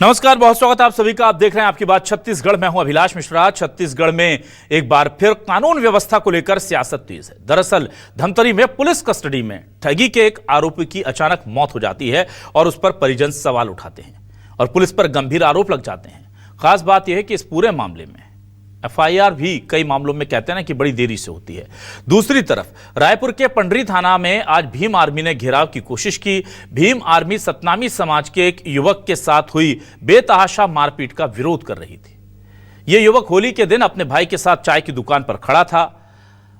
नमस्कार, बहुत स्वागत है आप सभी का। आप देख रहे हैं आपकी बात छत्तीसगढ़। मैं हूं अभिलाष मिश्रा। छत्तीसगढ़ में एक बार फिर कानून व्यवस्था को लेकर सियासत तेज है। दरअसल धमतरी में पुलिस कस्टडी में ठगी के एक आरोपी की अचानक मौत हो जाती है और उस पर परिजन सवाल उठाते हैं और पुलिस पर गंभीर आरोप लग जाते हैं। खास बात यह है कि इस पूरे मामले में एफआईआर भी कई मामलों में कहते हैं ना कि बड़ी देरी से होती है। दूसरी तरफ रायपुर के पंडरी थाना में आज भीम आर्मी ने घेराव की कोशिश की। भीम आर्मी सतनामी समाज के एक युवक के साथ हुई बेतहाशा मारपीट का विरोध कर रही थी। यह युवक होली के दिन अपने भाई के साथ चाय की दुकान पर खड़ा था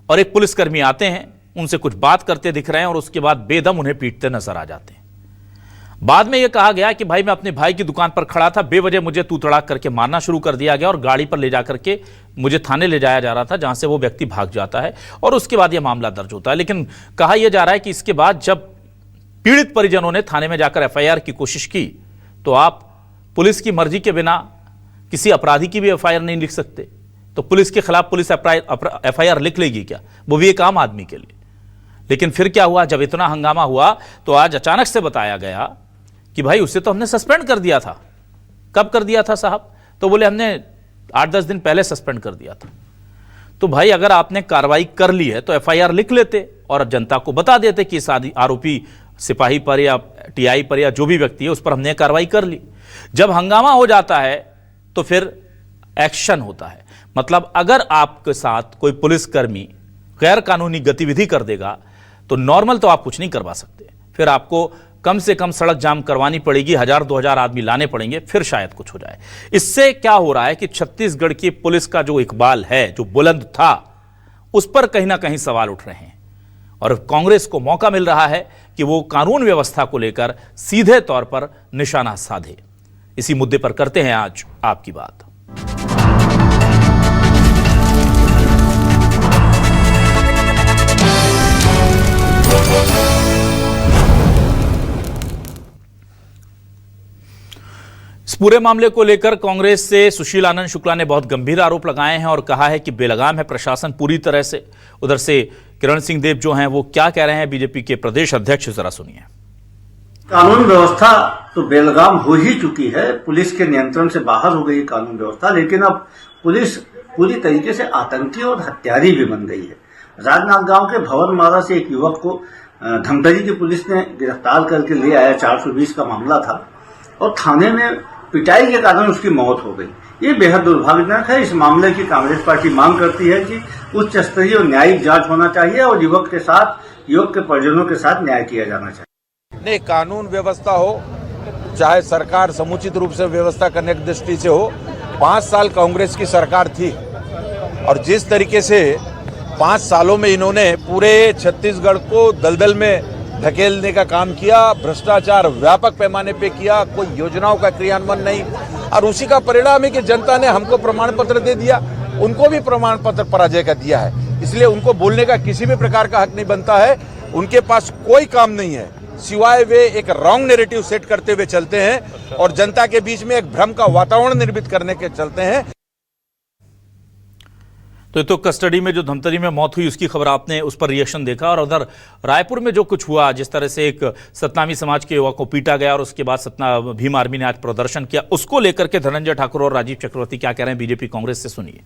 और एक पुलिसकर्मी आते हैं, उनसे कुछ बात करते दिख रहे हैं और उसके बाद बेदम उन्हें पीटते नजर आ जाते हैं। बाद में यह कहा गया कि भाई मैं अपने भाई की दुकान पर खड़ा था, बेवजह मुझे तू तड़ाक करके मारना शुरू कर दिया गया और गाड़ी पर ले जाकर के मुझे थाने ले जाया जा रहा था, जहां से वो व्यक्ति भाग जाता है और उसके बाद यह मामला दर्ज होता है। लेकिन कहा यह जा रहा है कि इसके बाद जब पीड़ित परिजनों ने थाने में जाकर एफआईआर की कोशिश की तो आप पुलिस की मर्जी के बिना किसी अपराधी की भी एफआईआर नहीं लिख सकते। तो पुलिस के खिलाफ पुलिस एफआईआर लिख लेगी क्या, वो भी एक आम आदमी के लिए। लेकिन फिर क्या हुआ, जब इतना हंगामा हुआ तो आज अचानक से बताया गया कि भाई उसे तो हमने सस्पेंड कर दिया था। कब कर दिया था साहब? तो बोले हमने 8-10 दिन पहले सस्पेंड कर दिया था। तो भाई अगर आपने कार्रवाई कर ली है तो एफआईआर लिख लेते और जनता को बता देते कि इस आरोपी सिपाही पर या टीआई पर या जो भी व्यक्ति है उस पर हमने कार्रवाई कर ली। जब हंगामा हो जाता है तो फिर एक्शन होता है। मतलब अगर आपके साथ कोई पुलिसकर्मी गैर कानूनी गतिविधि कर देगा तो नॉर्मल तो आप कुछ नहीं करवा सकते, फिर आपको कम से कम सड़क जाम करवानी पड़ेगी, 1000-2000 आदमी लाने पड़ेंगे, फिर शायद कुछ हो जाए। इससे क्या हो रहा है कि छत्तीसगढ़ की पुलिस का जो इकबाल है, जो बुलंद था, उस पर कहीं ना कहीं सवाल उठ रहे हैं और कांग्रेस को मौका मिल रहा है कि वो कानून व्यवस्था को लेकर सीधे तौर पर निशाना साधे। इसी मुद्दे पर करते हैं आज आपकी बात। इस पूरे मामले को लेकर कांग्रेस से सुशील आनंद शुक्ला ने बहुत गंभीर आरोप लगाए हैं और कहा है कि बेलगाम है प्रशासन पूरी तरह से। उधर से किरण सिंह देव जो हैं वो क्या कह रहे हैं, बीजेपी के प्रदेश अध्यक्ष, जरा सुनिए। कानून व्यवस्था तो बेलगाम हो ही चुकी है, पुलिस के नियंत्रण से बाहर हो गई कानून व्यवस्था। लेकिन अब पुलिस पूरी तरीके से आतंकी और हत्यारी भी बन गई है। राजनांदगांव के भवनमारा से एक युवक को धमतरी की पुलिस ने गिरफ्तार करके ले आया। 420 का मामला था और थाने में पिटाई के कारण उसकी मौत हो गई। ये बेहद दुर्भाग्यजनक है। इस मामले की कांग्रेस पार्टी मांग करती है कि उच्च स्तरीय और न्यायिक जांच होना चाहिए और युवक के परिजनों के साथ न्याय किया जाना चाहिए। नहीं, कानून व्यवस्था हो, चाहे सरकार समुचित रूप से व्यवस्था करने की दृष्टि से हो। 5 साल कांग्रेस की सरकार थी और जिस तरीके से 5 सालों में इन्होंने पूरे छत्तीसगढ़ को दलदल में धकेलने का काम किया, भ्रष्टाचार व्यापक पैमाने पे किया, कोई योजनाओं का क्रियान्वयन नहीं, और उसी का परिणाम है कि जनता ने हमको प्रमाण पत्र दे दिया, उनको भी प्रमाण पत्र पराजय का दिया है। इसलिए उनको बोलने का किसी भी प्रकार का हक नहीं बनता है। उनके पास कोई काम नहीं है सिवाय वे एक रॉन्ग नैरेटिव सेट करते हुए चलते हैं और जनता के बीच में एक भ्रम का वातावरण निर्मित करने के चलते हैं। तो कस्टडी में जो धमतरी में मौत हुई उसकी खबर आपने उस पर रिएक्शन देखा, और उधर रायपुर में जो कुछ हुआ, जिस तरह से एक सतनामी समाज के युवक को पीटा गया और उसके बाद भीम आर्मी ने आज प्रदर्शन किया, उसको लेकर के धनंजय ठाकुर और राजीव चक्रवर्ती क्या कह रहे हैं बीजेपी कांग्रेस से, सुनिए।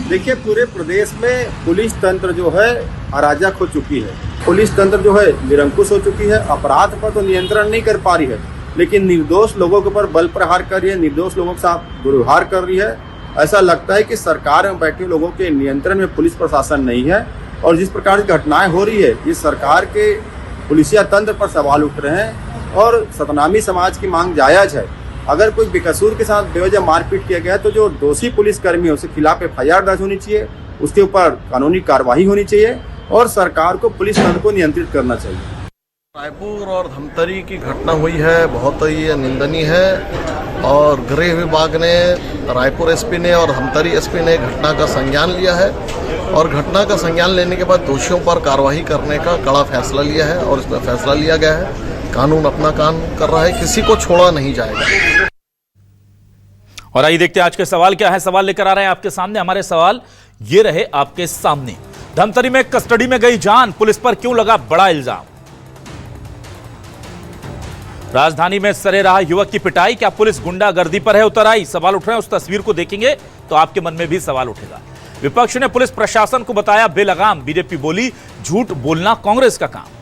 देखिए, पूरे प्रदेश में पुलिस तंत्र जो है अराजक हो चुकी है। पुलिस तंत्र जो है निरंकुश हो चुकी है। अपराध पर तो नियंत्रण नहीं कर पा रही है, लेकिन निर्दोष लोगों के ऊपर बल प्रहार कर रही है, निर्दोष लोगों के साथ दुर्व्यवहार कर रही है। ऐसा लगता है कि सरकार में बैठे लोगों के नियंत्रण में पुलिस प्रशासन नहीं है और जिस प्रकार की घटनाएं हो रही है, ये सरकार के पुलिसिया तंत्र पर सवाल उठ रहे हैं और सतनामी समाज की मांग जायज है। अगर कोई बेकसूर के साथ बेवजह मारपीट किया गया तो जो दोषी पुलिसकर्मी है उसके खिलाफ एफआईआर दर्ज होनी चाहिए, उसके ऊपर कानूनी कार्रवाई होनी चाहिए और सरकार को पुलिस तंत्र को नियंत्रित करना चाहिए। रायपुर और धमतरी की घटना हुई है, बहुत ही निंदनीय है और गृह विभाग ने, रायपुर एसपी ने और धमतरी एसपी ने घटना का संज्ञान लिया है और घटना का संज्ञान लेने के बाद दोषियों पर कार्रवाई करने का कड़ा फैसला लिया है और इसमें फैसला लिया गया है। कानून अपना काम कर रहा है, किसी को छोड़ा नहीं जाएगा। और आइए देखते हैं आज के सवाल क्या है। सवाल लेकर आ रहे हैं आपके सामने। हमारे सवाल ये रहे आपके सामने। धमतरी में कस्टडी में गई जान, पुलिस पर क्यों लगा बड़ा इल्जाम? राजधानी में सरे रहा युवक की पिटाई, क्या पुलिस गुंडागर्दी पर है उतर आई? सवाल उठ रहे हैं। उस तस्वीर को देखेंगे तो आपके मन में भी सवाल उठेगा। विपक्ष ने पुलिस प्रशासन को बताया बेलगाम, बीजेपी बोली झूठ बोलना कांग्रेस का काम।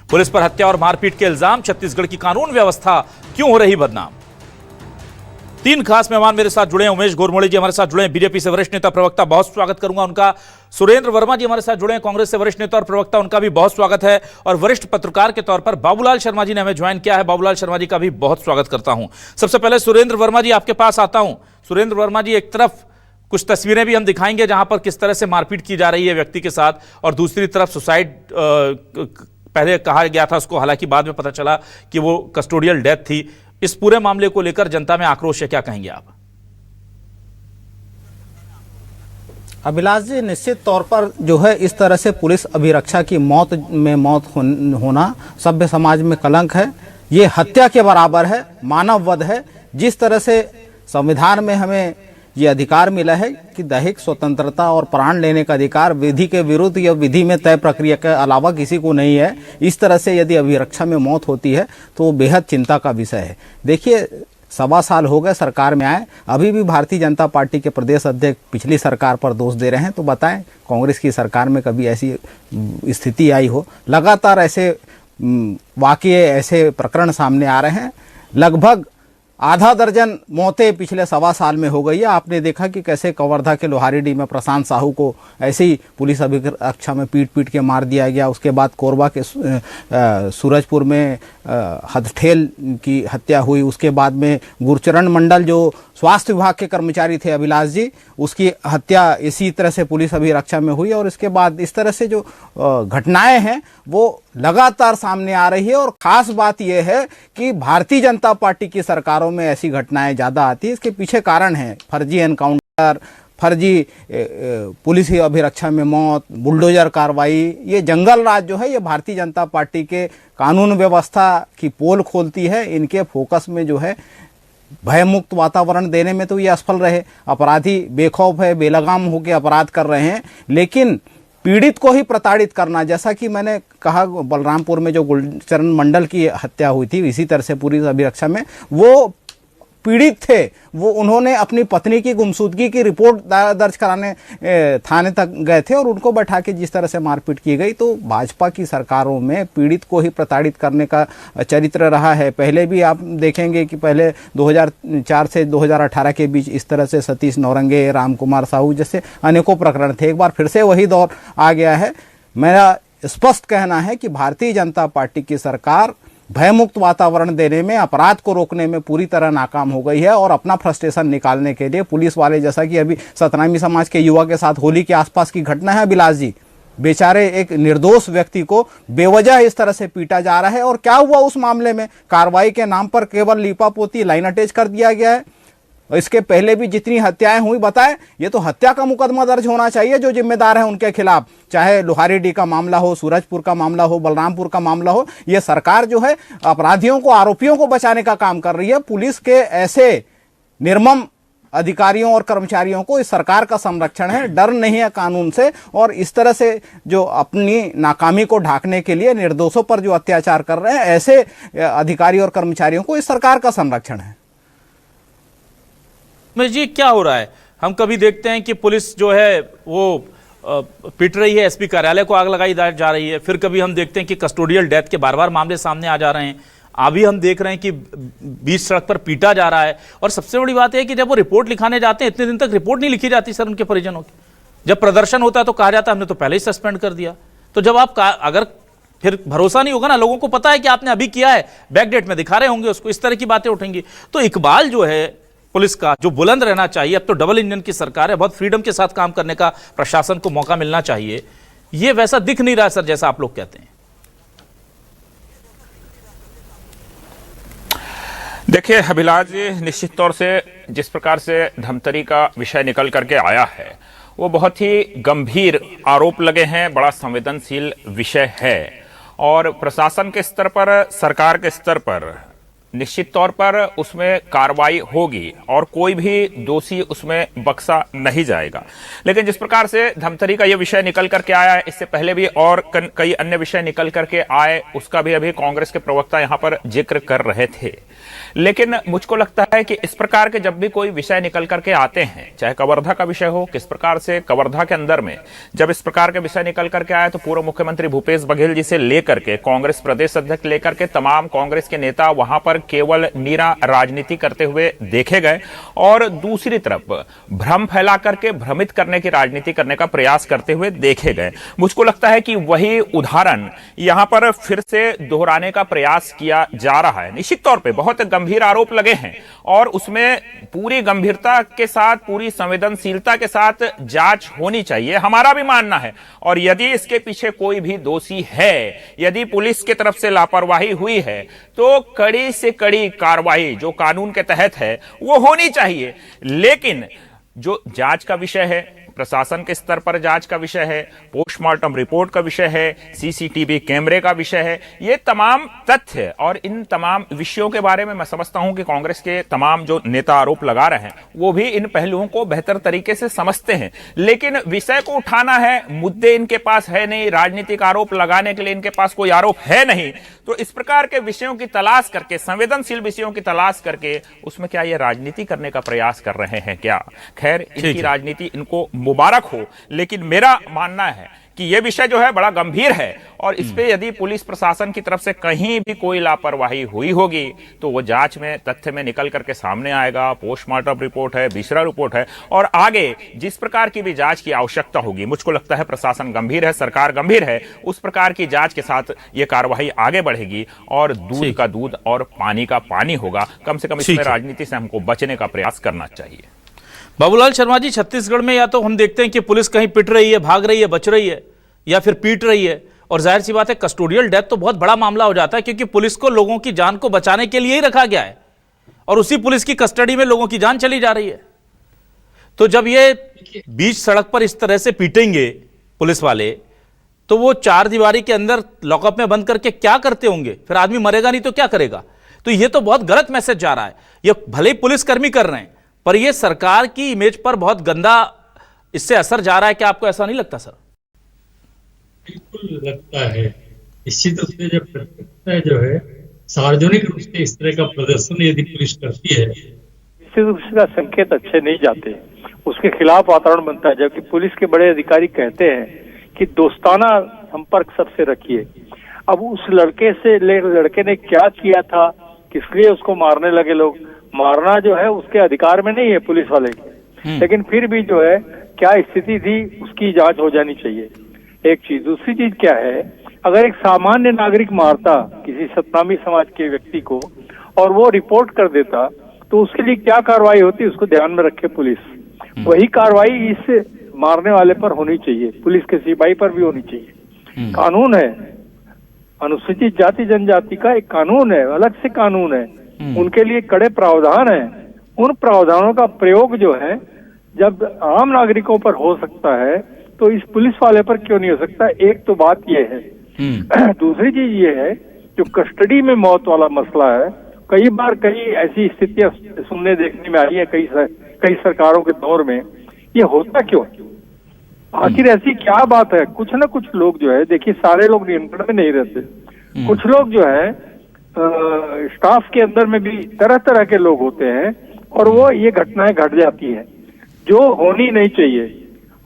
पुलिस पर हत्या और मारपीट के इल्जाम, छत्तीसगढ़ की कानून व्यवस्था क्यों हो रही बदनाम? तीन खास मेहमान मेरे साथ जुड़े हैं। उमेश गोरमोड़ी जी हमारे साथ जुड़े हैं, बीजेपी से वरिष्ठ नेता प्रवक्ता, बहुत स्वागत करूंगा उनका। सुरेंद्र वर्मा जी हमारे साथ जुड़े हैं, कांग्रेस से वरिष्ठ नेता और प्रवक्ता, उनका भी बहुत स्वागत है। और वरिष्ठ पत्रकार के तौर पर बाबूलाल शर्मा जी ने हमें ज्वाइन किया है, बाबूलाल शर्मा जी का भी बहुत स्वागत करता हूं। सबसे पहले सुरेंद्र वर्मा जी आपके पास आता हूं। सुरेंद्र वर्मा जी, एक तरफ कुछ तस्वीरें भी हम दिखाएंगे जहां पर किस तरह से मारपीट की जा रही है व्यक्ति के साथ, और दूसरी तरफ सुसाइड पहले कहा गया था उसको, हालांकि बाद में पता चला कि वो कस्टोडियल डेथ थी। इस पूरे मामले को लेकर जनता में आक्रोश है, क्या कहेंगे आप? अभिलाष जी, निश्चित तौर पर जो है इस तरह से पुलिस अभिरक्षा की मौत होना सभ्य समाज में कलंक है। ये हत्या के बराबर है, मानव वध है। जिस तरह से संविधान में हमें ये अधिकार मिला है कि दैहिक स्वतंत्रता और प्राण लेने का अधिकार विधि के विरुद्ध या विधि में तय प्रक्रिया के अलावा किसी को नहीं है, इस तरह से यदि अभिरक्षा में मौत होती है तो वो बेहद चिंता का विषय है। देखिए, 1.25 साल हो गए सरकार में आए, अभी भी भारतीय जनता पार्टी के प्रदेश अध्यक्ष पिछली सरकार पर दोष दे रहे हैं। तो बताएं, कांग्रेस की सरकार में कभी ऐसी स्थिति आई हो? लगातार ऐसे वाकये, ऐसे प्रकरण सामने आ रहे हैं। लगभग आधा दर्जन मौतें पिछले 1.25 साल में हो गई है। आपने देखा कि कैसे कवर्धा के लोहारीडीह में प्रशांत साहू को ऐसे ही पुलिस अभिरक्षा में पीट के मार दिया गया। उसके बाद कोरबा के सूरजपुर में हथठेल की हत्या हुई। उसके बाद में गुरचरण मंडल जो स्वास्थ्य विभाग के कर्मचारी थे, अभिलाष जी, उसकी हत्या इसी तरह से पुलिस अभिरक्षा में हुई। और इसके बाद इस तरह से जो घटनाएं हैं वो लगातार सामने आ रही है। और खास बात यह है कि भारतीय जनता पार्टी की सरकारों में ऐसी घटनाएं ज्यादा आती है। इसके पीछे कारण है फर्जी एनकाउंटर, फर्जी पुलिस अभिरक्षा में मौत, बुलडोजर कार्रवाई। ये जंगल राज जो है ये भारतीय जनता पार्टी के कानून व्यवस्था की पोल खोलती है। इनके फोकस में जो है भयमुक्त वातावरण देने में तो ये असफल रहे। अपराधी बेखौफ है, बेलगाम होकर अपराध कर रहे हैं, लेकिन पीड़ित को ही प्रताड़ित करना, जैसा कि मैंने कहा बलरामपुर में जो गुलचरण मंडल की हत्या हुई थी, इसी तरह से पुलिस अभिरक्षा में वो पीड़ित थे। वो उन्होंने अपनी पत्नी की गुमशुदगी की रिपोर्ट दर्ज कराने थाने तक गए थे और उनको बैठा के जिस तरह से मारपीट की गई। तो भाजपा की सरकारों में पीड़ित को ही प्रताड़ित करने का चरित्र रहा है। पहले भी आप देखेंगे कि पहले 2004 से 2018 के बीच इस तरह से सतीश नौरंगे, रामकुमार साहू जैसे अनेकों प्रकरण थे। एक बार फिर से वही दौर आ गया है। मेरा स्पष्ट कहना है कि भारतीय जनता पार्टी की सरकार भयमुक्त वातावरण देने में, अपराध को रोकने में पूरी तरह नाकाम हो गई है। और अपना फ्रस्ट्रेशन निकालने के लिए पुलिस वाले, जैसा कि अभी सतनामी समाज के युवा के साथ होली के आसपास की घटना है अभिलाष जी, बेचारे एक निर्दोष व्यक्ति को बेवजह इस तरह से पीटा जा रहा है। और क्या हुआ उस मामले में? कार्रवाई के नाम पर केवल लीपापोती, लाइन अटैच कर दिया गया है। इसके पहले भी जितनी हत्याएं हुई, बताएं, ये तो हत्या का मुकदमा दर्ज होना चाहिए जो जिम्मेदार है उनके खिलाफ, चाहे लोहारीडीह का मामला हो, सूरजपुर का मामला हो, बलरामपुर का मामला हो। ये सरकार जो है अपराधियों को, आरोपियों को बचाने का काम कर रही है। पुलिस के ऐसे निर्मम अधिकारियों और कर्मचारियों को इस सरकार का संरक्षण है, डर नहीं है कानून से। और इस तरह से जो अपनी नाकामी को ढांकने के लिए निर्दोषों पर जो अत्याचार कर रहे हैं, ऐसे अधिकारी और कर्मचारियों को इस सरकार का संरक्षण है। जी, क्या हो रहा है? हम कभी देखते हैं कि पुलिस जो है वो पिट रही है, एसपी कार्यालय को आग लगाई जा रही है। फिर कभी हम देखते हैं कि कस्टोडियल डेथ के बार बार मामले सामने आ जा रहे हैं। अभी हम देख रहे हैं कि बीच सड़क पर पीटा जा रहा है। और सबसे बड़ी बात है कि जब वो रिपोर्ट लिखाने जाते हैं, इतने दिन तक रिपोर्ट नहीं लिखी जाती सर उनके परिजनों की। जब प्रदर्शन होता है तो कहा जाता है हमने तो पहले ही सस्पेंड कर दिया। तो जब आप अगर फिर भरोसा नहीं होगा ना, लोगों को पता है कि आपने अभी किया है, बैकडेट में दिखा रहे होंगे उसको, इस तरह की बातें उठेंगी। तो इकबाल जो है पुलिस का, जो बुलंद रहना चाहिए, अब तो डबल इंजन की सरकार है, बहुत फ्रीडम के साथ काम करने का प्रशासन को मौका मिलना चाहिए, ये वैसा दिख नहीं रहा सर जैसा आप लोग कहते हैं। देखिए अभिलाष जी, निश्चित तौर से जिस प्रकार से धमतरी का विषय निकल करके आया है वो बहुत ही गंभीर आरोप लगे हैं, बड़ा संवेदनशील विषय है। और प्रशासन के स्तर पर, सरकार के स्तर पर निश्चित तौर पर उसमें कार्रवाई होगी और कोई भी दोषी उसमें बख्शा नहीं जाएगा। लेकिन जिस प्रकार से धमतरी का यह विषय निकल करके आया है, इससे पहले भी और कई अन्य विषय निकल करके आए, उसका भी अभी कांग्रेस के प्रवक्ता यहां पर जिक्र कर रहे थे। लेकिन मुझको लगता है कि इस प्रकार के जब भी कोई विषय निकल करके आते हैं, चाहे कवर्धा का विषय हो, किस प्रकार से कवर्धा के अंदर में जब इस प्रकार के विषय निकल करके आए तो पूर्व मुख्यमंत्री भूपेश बघेल जी से लेकर के कांग्रेस प्रदेश अध्यक्ष लेकर के तमाम कांग्रेस के नेता वहां पर केवल नीरा राजनीति करते हुए देखे गए और दूसरी तरफ भ्रम फैला करके भ्रमित करने की राजनीति करने का प्रयास करते हुए देखे गए। मुझको लगता है कि वही उदाहरण यहां पर फिर से दोहराने का प्रयास किया जा रहा है। निश्चित तौर पे बहुत गंभीर आरोप लगे हैं और उसमें पूरी गंभीरता के साथ, पूरी संवेदनशीलता के साथ जांच होनी चाहिए, हमारा भी मानना है। और यदि इसके पीछे कोई भी दोषी है, यदि पुलिस की तरफ से लापरवाही हुई है, तो कड़ी से कड़ी कार्रवाई जो कानून के तहत है वो होनी चाहिए। लेकिन जो जांच का विषय है, प्रशासन के स्तर पर जांच का विषय है, पोस्टमार्टम रिपोर्ट का विषय है, सीसीटीवी कैमरे का विषय है, ये तमाम तथ्य और इन तमाम विषयों के बारे में मैं समझता हूं कि कांग्रेस के तमाम जो नेता आरोप लगा रहे हैं वो भी इन पहलुओं को बेहतर तरीके से समझते हैं। लेकिन विषय को उठाना है, मुद्दे इनके पास है नहीं, राजनीतिक आरोप लगाने के लिए इनके पास कोई आरोप है नहीं, तो इस प्रकार के विषयों की तलाश करके, संवेदनशील विषयों की तलाश करके उसमें क्या ये राजनीति करने का प्रयास कर रहे हैं क्या? खैर, इनकी राजनीति इनको मुबारक हो, लेकिन मेरा मानना है कि यह विषय जो है बड़ा गंभीर है और इस पे यदि पुलिस प्रशासन की तरफ से कहीं भी कोई लापरवाही हुई होगी तो वो जांच में, तथ्य में निकल करके सामने आएगा। पोस्टमार्टम रिपोर्ट है, विसरा रिपोर्ट है और आगे जिस प्रकार की भी जांच की आवश्यकता होगी, मुझको लगता है प्रशासन गंभीर है, सरकार गंभीर है, उस प्रकार की जांच के साथ ये कार्रवाई आगे बढ़ेगी और दूध का दूध और पानी का पानी होगा। कम से कम इसमें राजनीति से हमको बचने का प्रयास करना चाहिए। बाबूलाल शर्मा जी, छत्तीसगढ़ में या तो हम देखते हैं कि पुलिस कहीं पिट रही है, भाग रही है, बच रही है, या फिर पीट रही है, और जाहिर सी बात है कस्टोडियल डेथ तो बहुत बड़ा मामला हो जाता है क्योंकि पुलिस को लोगों की जान को बचाने के लिए ही रखा गया है और उसी पुलिस की कस्टडी में लोगों की जान चली जा रही है। तो जब ये बीच सड़क पर इस तरह से पीटेंगे पुलिस वाले, तो वो चार दीवारी के अंदर लॉकअप में बंद करके क्या करते होंगे? फिर आदमी मरेगा नहीं तो क्या करेगा? तो ये तो बहुत गलत मैसेज जा रहा है। ये भले ही पुलिसकर्मी कर रहे हैं पर यह सरकार की इमेज पर बहुत गंदा इससे असर जा रहा है। क्या आपको ऐसा नहीं लगता सर? बिल्कुल लगता है। निश्चित रूप से जब प्रतिष्ठा जो है सार्वजनिक रूप से इस तरह का प्रदर्शन यदि पुलिस करती है, निश्चित रूप से संकेत अच्छे नहीं जाते, उसके खिलाफ वातावरण बनता है। जबकि पुलिस के बड़े अधिकारी कहते हैं कि दोस्ताना संपर्क सबसे रखिए। अब उस लड़के ने क्या किया था, किस लिए उसको मारने लगे लोग? मारना जो है उसके अधिकार में नहीं है पुलिस वाले के, लेकिन फिर भी जो है क्या स्थिति थी उसकी जांच हो जानी चाहिए। एक चीज, दूसरी चीज क्या है, अगर एक सामान्य नागरिक मारता किसी सतनामी समाज के व्यक्ति को और वो रिपोर्ट कर देता तो उसके लिए क्या कार्रवाई होती, उसको ध्यान में रखे पुलिस। वही कार्रवाई इस मारने वाले पर होनी चाहिए, पुलिस के सिपाही पर भी होनी चाहिए। कानून है, अनुसूचित जाति जनजाति का एक कानून है, अलग से कानून है, उनके लिए कड़े प्रावधान है। उन प्रावधानों का प्रयोग जो है जब आम नागरिकों पर हो सकता है तो इस पुलिस वाले पर क्यों नहीं हो सकता? एक तो बात यह है। दूसरी चीज ये है, जो कस्टडी में मौत वाला मसला है, कई बार कई ऐसी स्थितियां सुनने देखने में आई है कई सरकारों के दौर में। ये होता क्यों? आखिर ऐसी क्या बात है? कुछ ना कुछ लोग जो है, देखिए सारे लोग नियंत्रण में नहीं रहते, कुछ लोग जो है स्टाफ के अंदर में भी तरह तरह के लोग होते हैं और वो ये घटनाएं घट जाती है जो होनी नहीं चाहिए।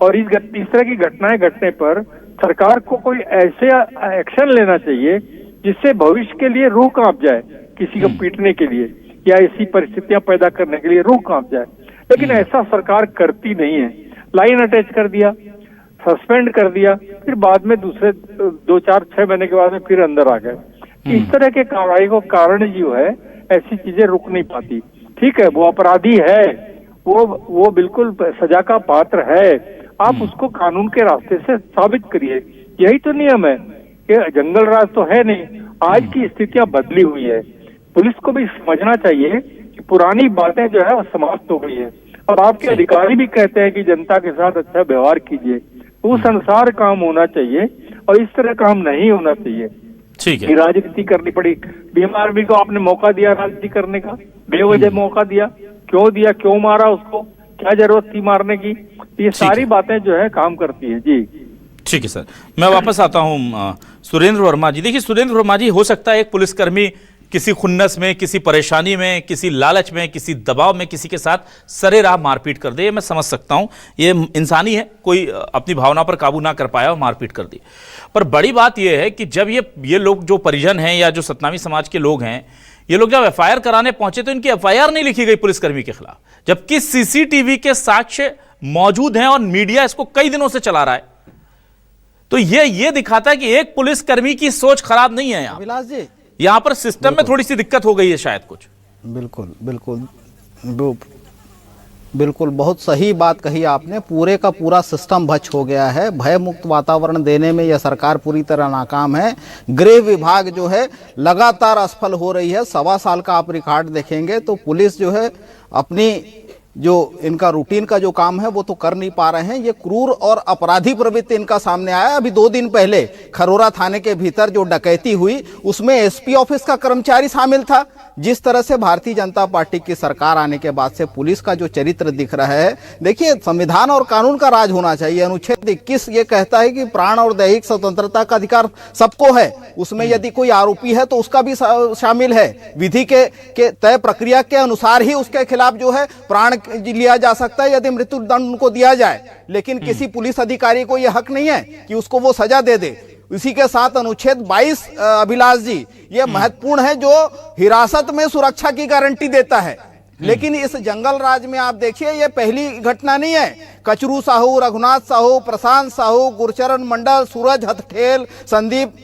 और इस तरह की घटनाएं घटने पर सरकार को कोई ऐसे एक्शन लेना चाहिए जिससे भविष्य के लिए रूह कांप जाए, किसी को पीटने के लिए या ऐसी परिस्थितियां पैदा करने के लिए रूह कांप जाए। लेकिन ऐसा सरकार करती नहीं है। लाइन अटैच कर दिया, सस्पेंड कर दिया, फिर बाद में दूसरे 2, 4, 6 महीने के बाद में फिर अंदर आ गए। इस तरह के कार्रवाई को कारण जो है ऐसी चीजें रुक नहीं पाती। ठीक है, वो अपराधी है, वो बिल्कुल सजा का पात्र है, आप उसको कानून के रास्ते से साबित करिए। यही तो नियम है कि जंगल राज तो है नहीं। आज की स्थितियां बदली हुई है, पुलिस को भी समझना चाहिए कि पुरानी बातें जो है वो समाप्त हो गई है। अब आपके अधिकारी भी कहते हैं कि जनता के साथ अच्छा व्यवहार कीजिए, उस अनुसार काम होना चाहिए और इस तरह काम नहीं होना चाहिए। ठीक है। कि राजनीति करनी पड़ी। भीम आर्मी को आपने मौका दिया राजनीति करने का, बेवजह मौका दिया, क्यों मारा उसको, क्या जरूरत थी मारने की? ये सारी बातें जो है काम करती है जी। ठीक है सर, मैं वापस आता हूं सुरेंद्र वर्मा जी। देखिए सुरेंद्र वर्मा जी, हो सकता है एक पुलिसकर्मी किसी खुन्नस में, किसी परेशानी में, किसी लालच में, किसी दबाव में किसी के साथ सरेराह मारपीट कर दे, ये मैं समझ सकता हूं, ये इंसानी है, कोई अपनी भावना पर काबू ना कर पाया और मारपीट कर दी। पर बड़ी बात यह है कि जब ये लोग जो परिजन हैं या जो सतनामी समाज के लोग हैं, ये लोग जब एफआईआर कराने पहुंचे तो इनकी एफआईआर नहीं लिखी गई पुलिसकर्मी के खिलाफ, जबकि सीसीटीवी के साक्ष्य मौजूद हैं और मीडिया इसको कई दिनों से चला रहा है। तो ये दिखाता है कि एक पुलिसकर्मी की सोच खराब नहीं है। अभिलाष जी, यहां पर सिस्टम में थोड़ी सी दिक्कत हो गई है शायद कुछ। बिल्कुल बहुत सही बात कही आपने। पूरे का पूरा सिस्टम भ्रष्ट हो गया है। भय मुक्त वातावरण देने में यह सरकार पूरी तरह नाकाम है। गृह विभाग जो है लगातार असफल हो रही है। 1.25 साल का आप रिकॉर्ड देखेंगे तो पुलिस जो है अपनी जो इनका रूटीन का जो काम है वो तो कर नहीं पा रहे हैं। ये क्रूर और अपराधी प्रवृत्ति इनका सामने आया। अभी 2 दिन पहले खरोरा थाने के भीतर जो डकैती हुई उसमें एसपी ऑफिस का कर्मचारी शामिल था। जिस तरह से भारतीय जनता पार्टी की सरकार आने के बाद से पुलिस का जो चरित्र दिख रहा है, देखिए संविधान और कानून का राज होना चाहिए। अनुच्छेद 21 ये कहता है कि प्राण और दैहिक स्वतंत्रता का अधिकार सबको है। उसमें यदि कोई आरोपी है तो उसका भी शामिल है। विधि के तय प्रक्रिया के अनुसार ही उसके खिलाफ जो है प्राण लिया जा सकता है यदि मृत्यु दंड उनको दिया जाए। लेकिन किसी पुलिस अधिकारी को यह हक नहीं है कि उसको वो सजा दे दे। इसी के साथ अनुच्छेद 22 अभिलाष जी ये महत्वपूर्ण है, जो हिरासत में सुरक्षा की गारंटी देता है। लेकिन इस जंगल राज में आप देखिए ये पहली घटना नहीं है। कचरू साहू, रघुनाथ साहू, प्रशांत साहू, गुरचरण मंडल, सूरज हथठेल, संदीप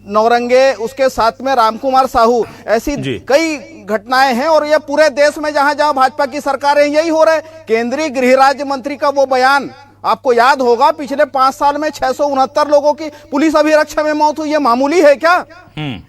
नौरंगे, उसके साथ में रामकुमार साहू, ऐसी कई घटनाएं हैं। और ये पूरे देश में जहां जहां भाजपा की सरकारें यही हो रहा है। केंद्रीय गृह राज्य मंत्री का वो बयान आपको याद होगा, पिछले 5 साल में 669 लोगों की पुलिस अभिरक्षा में मौत हुई। ये मामूली है क्या?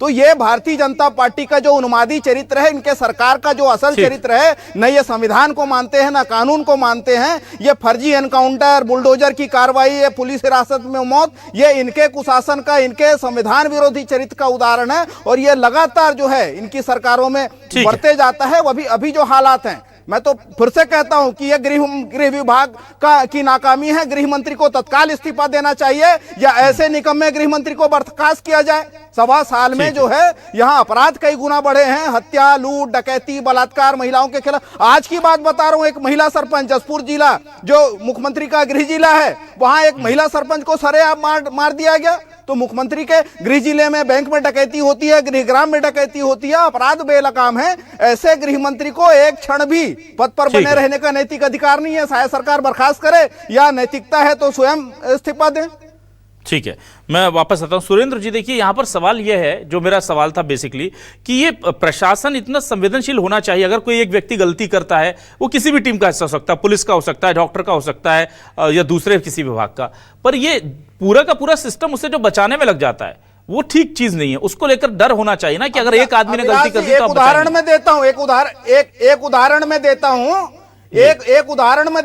तो ये भारतीय जनता पार्टी का जो उन्मादी चरित्र है, इनके सरकार का जो असल चरित्र है, न ये संविधान को मानते हैं, न कानून को मानते हैं। ये फर्जी एनकाउंटर, बुलडोजर की कार्रवाई, ये पुलिस हिरासत में मौत, ये इनके कुशासन का, इनके संविधान विरोधी चरित्र का उदाहरण है। और ये लगातार जो है इनकी सरकारों में बढ़ते जाता है। अभी जो हालात हैं, मैं तो फिर से कहता हूं कि यह गृह विभाग की नाकामी है। गृह मंत्री को तत्काल इस्तीफा देना चाहिए या ऐसे निकम्मे गृह मंत्री को बर्खास्त किया जाए। 1.25 साल में जो है यहाँ अपराध कई गुना बढ़े हैं। हत्या, लूट, डकैती, बलात्कार महिलाओं के खिलाफ। आज की बात बता रहा हूं, एक महिला सरपंच, जसपुर जिला जो मुख्यमंत्री का गृह जिला है, वहां एक महिला सरपंच को सरेआम मार दिया गया। तो मुख्यमंत्री के गृह जिले में बैंक में डकैती होती है, गृहग्राम में डकैती होती है, अपराध बेलगाम है। ऐसे गृह मंत्री को एक क्षण भी पद पर बने रहने का नैतिक अधिकार नहीं है। शायद सरकार बर्खास्त करे या नैतिकता है तो स्वयं इस्तीफा दें। ठीक है, मैं वापस आता हूं। सुरेंद्र जी, देखिए यहां पर सवाल यह है, जो मेरा सवाल था बेसिकली, कि ये प्रशासन इतना संवेदनशील होना चाहिए। अगर कोई एक व्यक्ति गलती करता है, वो किसी भी टीम का हिस्सा हो सकता है, पुलिस का हो सकता है, डॉक्टर का हो सकता है, या दूसरे किसी विभाग का, पर ये पूरा का पूरा सिस्टम उसे जो बचाने में लग जाता है, वो ठीक चीज नहीं है। उसको लेकर डर होना चाहिए ना कि अगर एक आदमी ने गलती कर दी तो उदाहरण में देता हूं, एक उदाहरण में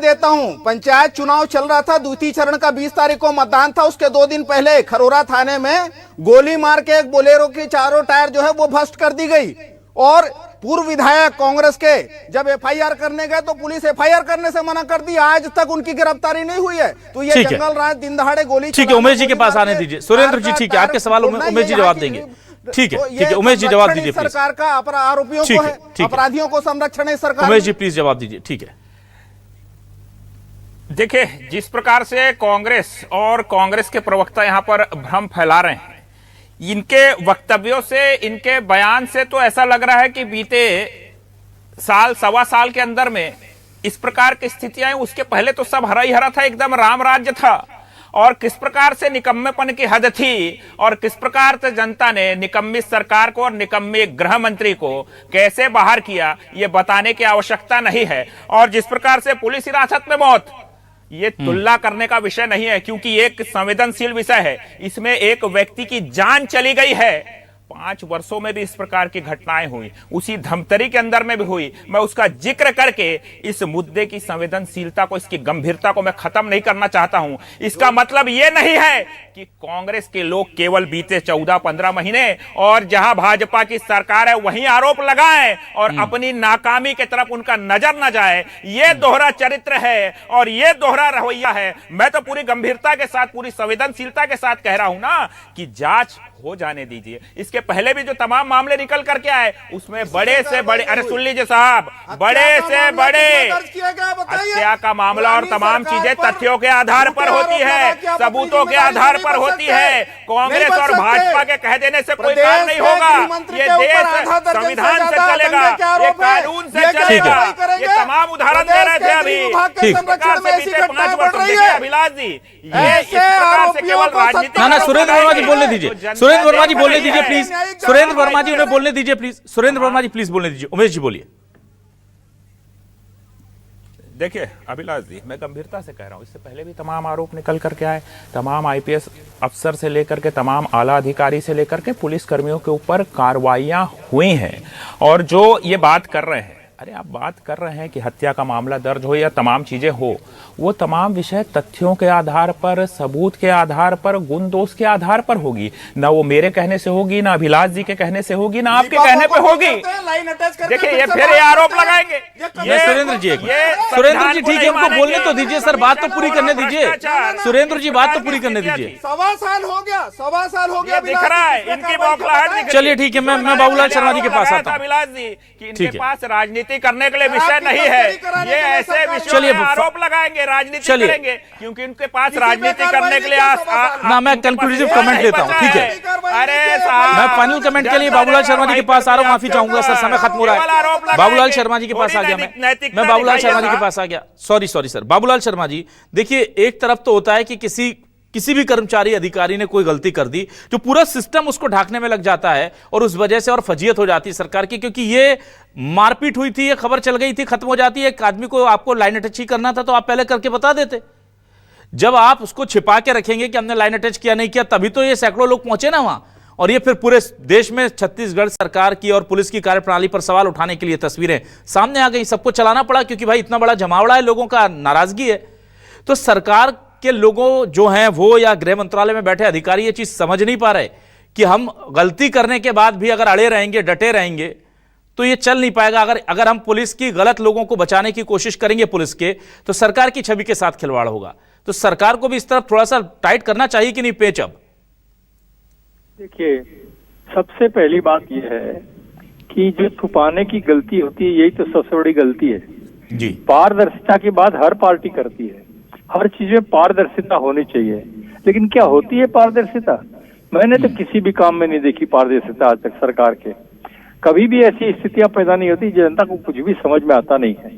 देता हूं। पंचायत चुनाव चल रहा था, द्वितीय चरण का 20 तारीख को मतदान था। उसके 2 दिन पहले खरोरा थाने में गोली मार के एक बोलेरो के चारों टायर जो है वो भ्रष्ट कर दी गई। और पूर्व विधायक कांग्रेस के जब एफआईआर करने गए तो पुलिस एफआईआर करने से मना कर दी। आज तक उनकी गिरफ्तारी नहीं हुई है। तो ये जंगल राज, दिन दहाड़े गोली। ठीक है, उमेश जी के पास आने दीजिए। सुरेंद्र जी, ठीक है, आपके सवाल उमेश जी जवाब देंगे। ठीक है, उमेश जी जवाब दीजिए। सरकार का आरोपियों को है, अपराधियों को संरक्षण है सरकार। उमेश जी प्लीज जवाब दीजिए। ठीक है, देखिए जिस प्रकार से कांग्रेस और कांग्रेस के प्रवक्ता यहां पर भ्रम फैला रहे हैं, इनके वक्तव्यों से, इनके बयान से तो ऐसा लग रहा है कि बीते 1.25 साल के अंदर में इस प्रकार की स्थितियां, उसके पहले तो सब हरा ही हरा था, एकदम राम राज्य था। और किस प्रकार से निकम्मेपन की हद थी और किस प्रकार से जनता ने निकम्मी सरकार को और निकम्मे गृह मंत्री को कैसे बाहर किया, ये बताने की आवश्यकता नहीं है। और जिस प्रकार से पुलिस हिरासत में मौत, ये तुलना करने का विषय नहीं है, क्योंकि एक संवेदनशील विषय है। इसमें एक व्यक्ति की जान चली गई है 5 वर्षों में भी इस प्रकार की घटनाएं हुई, उसी धमतरी के अंदर में भी हुई। मैं उसका जिक्र करके इस मुद्दे की संवेदनशीलता को, इसकी गंभीरता को मैं खत्म नहीं करना चाहता हूं। इसका मतलब यह नहीं है कि कांग्रेस के लोग केवल बीते 14-15 महीने और जहां भाजपा की सरकार है वहीं आरोप लगाएं और अपनी नाकामी की तरफ उनका नजर न जाए। यह दोहरा चरित्र है और यह दोहरा रवैया है। मैं तो पूरी गंभीरता के साथ, पूरी संवेदनशीलता के साथ कह रहा हूं ना कि जांच हो जाने दीजिए। इसके पहले भी जो तमाम मामले निकल करके आए उसमें बड़े से बड़े, अरे सुन लीजिए साहब, बड़े से बड़े हत्या का मामला और तमाम चीजें तथ्यों के आधार पर होती है, सबूतों के आधार पर होती है। कांग्रेस और भाजपा के कह देने से कोई काम नहीं होगा। ये देश संविधान से चलेगा, ये कानून से चलेगा। ये तमाम उदाहरण दे रहे थे अभी। इस प्रकार से बीते 5 वर्ष देखिए अभिलाष जी, ये इस प्रकार से केवल राजनीति। ना सुरेंद्र वर्मा जी बोलने दीजिए, सुरेंद्र वर्मा जी बोलने दीजिए प्लीज, सुरेंद्र वर्मा जी उन्हें बोलने दीजिए प्लीज, सुरेंद्र वर्मा जी प्लीज बोलने दीजिए। उमेश जी बोलिए। देखिए अभिलाष जी, मैं गंभीरता से कह रहा हूं, इससे पहले भी तमाम आरोप निकल करके आए, तमाम आईपीएस अफसर से लेकर के तमाम आला अधिकारी से लेकर के पुलिस कर्मियों के ऊपर कार्रवाइयां हुई हैं। और जो ये बात कर रहे हैं, अरे आप बात कर रहे हैं कि हत्या का मामला दर्ज हो या तमाम चीजें हो, वो तमाम विषय तथ्यों के आधार पर, सबूत के आधार पर, गुण दोष के आधार पर होगी। ना वो मेरे कहने से होगी, ना अभिलाष जी के कहने से होगी, ना आपके कहने पे होगी। देखिए ये फिर ये आरोप लगाएंगे। ये सुरेंद्र जी, सुरेंद्र जी ठीक है, उनको बोलने तो दीजिए सर, बात तो पूरी करने दीजिए। सुरेंद्र जी बात तो पूरी करने दीजिए। 1.25 साल हो गया, 1.25 साल हो गया, दिख रहा है इनकी बौखलाहट। चलिए ठीक है, मैं बाबूलाल शर्मा जी के पास आता हूँ। अभिलाष जी कि इनके पास राजनीति करने के लिए विषय नहीं है, ये ऐसे विषयों में आरोप लगाएंगे, राजनीति करेंगे, क्योंकि उनके पास राजनीति करने के लिए ना मैं कंक्लूसिव कमेंट देता हूं, ठीक है। अरे साहब, मैं फाइनल कमेंट के लिए बाबूलाल शर्मा जी के पास आ रहा हूं, माफी चाहूंगा सर, समय खत्म हो रहा है। बाबूलाल शर्मा जी के पास आ गया मैं बाबूलाल शर्मा जी के पास आ गया। सॉरी सर, बाबूलाल शर्मा जी देखिए, एक तरफ तो होता है कि किसी भी कर्मचारी अधिकारी ने कोई गलती कर दी, जो पूरा सिस्टम उसको ढांकने में लग जाता है और उस वजह से और फजीयत हो जाती है सरकार की, क्योंकि ये मारपीट हुई थी, ये खबर चल गई थी, खत्म हो जाती है। एक आदमी को आपको लाइन अटैच ही करना था तो आप पहले करके बता देते। जब आप उसको छिपा के रखेंगे कि हमने लाइन अटैच किया नहीं किया, तभी तो ये सैकड़ों लोग पहुंचे ना वहां। और ये फिर पूरे देश में छत्तीसगढ़ सरकार की और पुलिस की कार्यप्रणाली पर सवाल उठाने के लिए तस्वीरें सामने आ गई। सबको चलाना पड़ा क्योंकि भाई इतना बड़ा जमावड़ा है, लोगों का नाराजगी है। तो सरकार के लोगों जो हैं वो या गृह मंत्रालय में बैठे अधिकारी ये चीज समझ नहीं पा रहे कि हम गलती करने के बाद भी अगर अड़े रहेंगे, डटे रहेंगे तो ये चल नहीं पाएगा। अगर हम पुलिस की गलत लोगों को बचाने की कोशिश करेंगे पुलिस के, तो सरकार की छवि के साथ खिलवाड़ होगा। तो सरकार को भी इस तरफ थोड़ा सा टाइट करना चाहिए कि नहीं पेच। अब देखिए, सबसे पहली बात यह है कि जो छुपाने की गलती होती है, यही तो सबसे बड़ी गलती है जी। पारदर्शिता की बात हर पार्टी करती है, हर चीज में पारदर्शिता होनी चाहिए, लेकिन क्या होती है पारदर्शिता? मैंने तो किसी भी काम में नहीं देखी पारदर्शिता आज तक सरकार के। कभी भी ऐसी स्थितियां पैदा नहीं होती, जनता को कुछ भी समझ में आता नहीं है।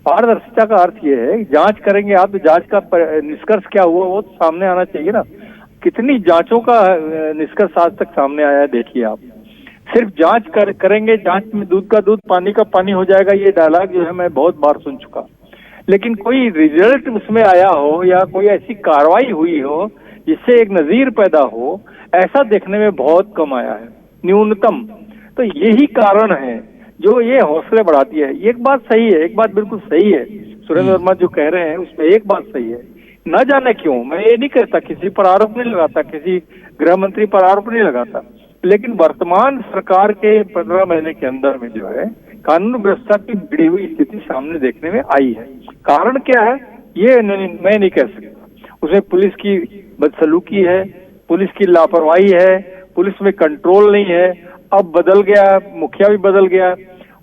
पारदर्शिता का अर्थ यह है, जांच करेंगे आप तो जांच का निष्कर्ष क्या हुआ वो तो सामने आना चाहिए ना। कितनी जांचों का निष्कर्ष आज तक सामने आया है, देखिए आप। सिर्फ जांच करेंगे, जांच में दूध का दूध पानी का पानी हो जाएगा, ये डायलॉग जो है मैं बहुत बार सुन चुका, लेकिन कोई रिजल्ट उसमें आया हो या कोई ऐसी कार्रवाई हुई हो जिससे एक नजीर पैदा हो, ऐसा देखने में बहुत कम आया है, न्यूनतम। तो यही कारण है जो ये हौसले बढ़ाती है। एक बात सही है, एक बात बिल्कुल सही है, सुरेंद्र वर्मा जो कह रहे हैं उसमें एक बात सही है। न जाने क्यों, मैं ये नहीं कहता, किसी पर आरोप नहीं लगाता, किसी गृह मंत्री पर आरोप नहीं लगाता, लेकिन वर्तमान सरकार के 15 महीने के अंदर में जो है कानून व्यवस्था की बिगड़ी हुई स्थिति सामने देखने में आई है। कारण क्या है ये मैं नहीं कह सकता। उसमें पुलिस की बदसलूकी है, पुलिस की लापरवाही है, पुलिस में कंट्रोल नहीं है। अब बदल गया, मुखिया भी बदल गया,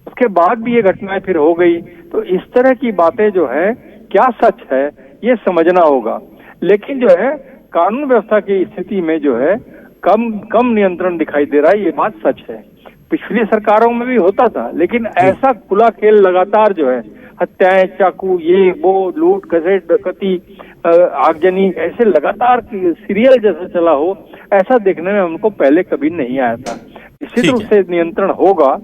उसके बाद भी ये घटनाएं फिर हो गई। तो इस तरह की बातें जो है, क्या सच है ये समझना होगा। लेकिन जो है कानून व्यवस्था की स्थिति में जो है कम नियंत्रण दिखाई दे रहा है, ये बात सच है। पिछली सरकारों में भी होता था, लेकिन ऐसा खुला खेल लगातार जो है, हत्याएं, चाकू, ये वो, लूट खसेट, डकैती, आगजनी, ऐसे लगातार सीरियल जैसा चला हो, ऐसा देखने में हमको पहले कभी नहीं आया था। निश्चित रूप से नियंत्रण होगा,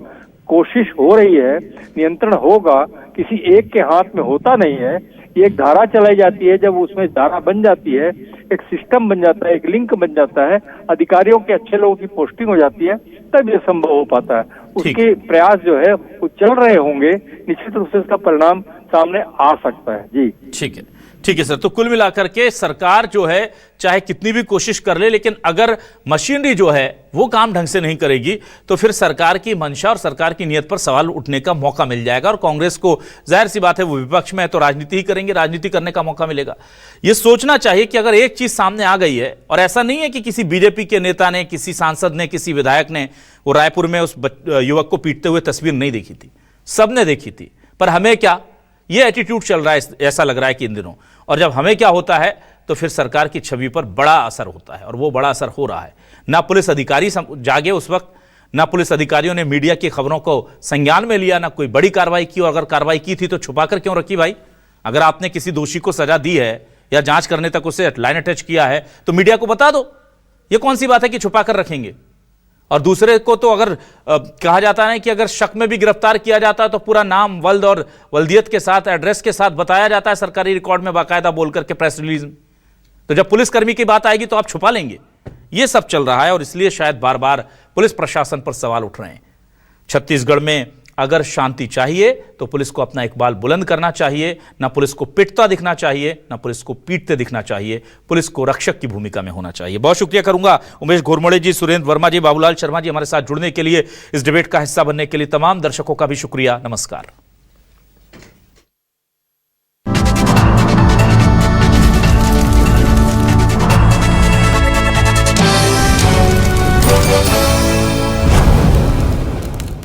कोशिश हो रही है, नियंत्रण होगा, किसी एक के हाथ में होता नहीं है। ये एक धारा चलाई जाती है, जब उसमें धारा बन जाती है, एक सिस्टम बन जाता है, एक लिंक बन जाता है, अधिकारियों के अच्छे लोगों की पोस्टिंग हो जाती है, तक ये संभव हो पाता है, उसके प्रयास जो है वो चल रहे होंगे, निश्चित रूप से इसका परिणाम सामने आ सकता है। जी ठीक है सर। तो कुल मिलाकर के सरकार जो है चाहे कितनी भी कोशिश कर ले, लेकिन अगर मशीनरी जो है वो काम ढंग से नहीं करेगी तो फिर सरकार की मंशा और सरकार की नीयत पर सवाल उठने का मौका मिल जाएगा। और कांग्रेस को जाहिर सी बात है वो विपक्ष में है तो राजनीति ही करेंगे, राजनीति करने का मौका मिलेगा। ये सोचना चाहिए कि अगर एक चीज सामने आ गई है, और ऐसा नहीं है कि किसी बीजेपी के नेता ने, किसी सांसद ने, किसी विधायक ने वो रायपुर में उस युवक को पीटते हुए तस्वीर नहीं देखी थी, सबने देखी थी, पर हमें क्या, ये एटीट्यूड चल रहा है ऐसा लग रहा है कि इन दिनों। और जब हमें क्या होता है तो फिर सरकार की छवि पर बड़ा असर होता है, और वो बड़ा असर हो रहा है। ना पुलिस अधिकारी जागे उस वक्त, ना पुलिस अधिकारियों ने मीडिया की खबरों को संज्ञान में लिया, ना कोई बड़ी कार्रवाई की, और अगर कार्रवाई की थी तो छुपाकर क्यों रखी भाई? अगर आपने किसी दोषी को सजा दी है या जांच करने तक उसे लाइन अटैच किया है तो मीडिया को बता दो। ये कौन सी बात है कि छुपाकर रखेंगे? और दूसरे को तो अगर कहा जाता है कि अगर शक में भी गिरफ्तार किया जाता है तो पूरा नाम, वल्द और वल्दियत के साथ, एड्रेस के साथ बताया जाता है सरकारी रिकॉर्ड में बाकायदा बोलकर के प्रेस रिलीज में। तो जब पुलिसकर्मी की बात आएगी तो आप छुपा लेंगे। यह सब चल रहा है और इसलिए शायद बार बार पुलिस प्रशासन पर सवाल उठ रहे हैं। छत्तीसगढ़ में अगर शांति चाहिए तो पुलिस को अपना इकबाल बुलंद करना चाहिए, ना पुलिस को पिटता दिखना चाहिए, ना पुलिस को पीटते दिखना चाहिए। पुलिस को रक्षक की भूमिका में होना चाहिए। बहुत शुक्रिया करूंगा उमेश घोरमड़े जी, सुरेंद्र वर्मा जी, बाबूलाल शर्मा जी हमारे साथ जुड़ने के लिए, इस डिबेट का हिस्सा बनने के लिए। तमाम दर्शकों का भी शुक्रिया। नमस्कार।